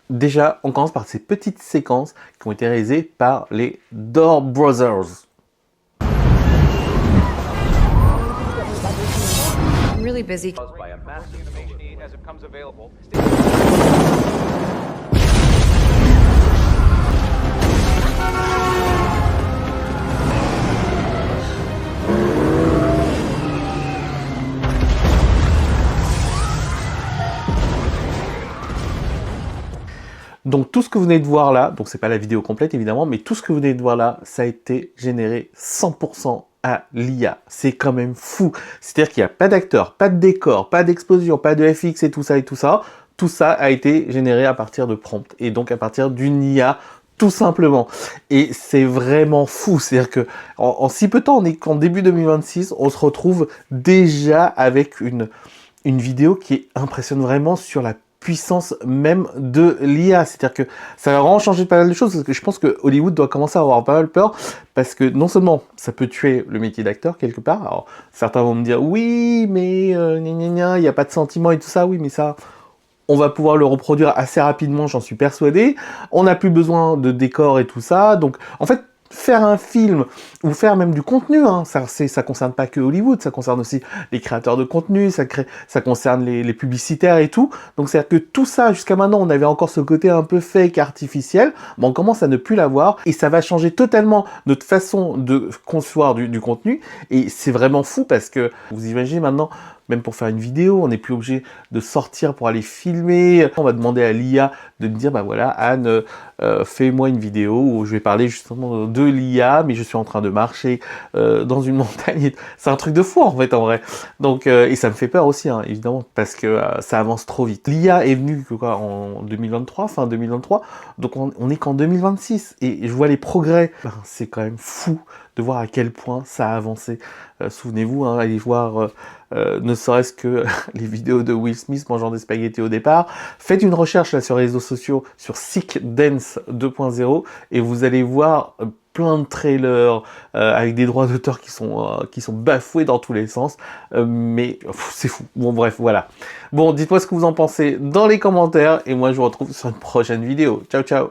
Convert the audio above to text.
Déjà, on commence par ces petites séquences qui ont été réalisées par les Dore Brothers. Really busy. By a massive machine as it comes available. Donc tout ce que vous venez de voir là, donc c'est pas la vidéo complète évidemment, mais tout ce que vous venez de voir là, ça a été généré 100% à l'IA. C'est quand même fou. C'est-à-dire qu'il n'y a pas d'acteur, pas de décor, pas d'explosion, pas de FX et tout ça et tout ça. Tout ça a été généré à partir de prompts et donc à partir d'une IA tout simplement. Et c'est vraiment fou. C'est-à-dire que en si peu de temps, on est qu'en début 2026, on se retrouve déjà avec une vidéo qui impressionne vraiment sur la puissance même de l'IA. C'est-à-dire que ça va vraiment changer pas mal de choses, parce que je pense que Hollywood doit commencer à avoir pas mal peur, parce que non seulement ça peut tuer le métier d'acteur quelque part, alors certains vont me dire oui, mais il n'y a pas de sentiment et tout ça, oui, mais ça, on va pouvoir le reproduire assez rapidement, j'en suis persuadé. On n'a plus besoin de décors et tout ça, donc en fait, faire un film ou faire même du contenu, hein, ça concerne pas que Hollywood, ça concerne aussi les créateurs de contenu, ça concerne les publicitaires et tout. Donc c'est-à-dire que tout ça, jusqu'à maintenant, on avait encore ce côté un peu fake, artificiel, mais on commence à ne plus l'avoir et ça va changer totalement notre façon de concevoir du contenu. Et c'est vraiment fou parce que vous imaginez maintenant, même pour faire une vidéo, on n'est plus obligé de sortir pour aller filmer. On va demander à l'IA de me dire, bah voilà, Anne, fais-moi une vidéo où je vais parler justement de l'IA, mais je suis en train de marcher dans une montagne. C'est un truc de fou en fait, en vrai. Donc, et ça me fait peur aussi, hein, évidemment, parce que ça avance trop vite. L'IA est venue quoi, en 2023, fin 2023, donc on est qu'en 2026. Et je vois les progrès. Ben, c'est quand même fou de voir à quel point ça a avancé. Souvenez-vous, hein, allez voir ne serait-ce que les vidéos de Will Smith mangeant des spaghettis au départ. Faites une recherche là sur les réseaux sociaux sur Sick Dance 2.0 et vous allez voir plein de trailers avec des droits d'auteur qui sont bafoués dans tous les sens. Mais c'est fou. Bon bref, voilà. Bon, dites-moi ce que vous en pensez dans les commentaires et moi je vous retrouve sur une prochaine vidéo. Ciao, ciao!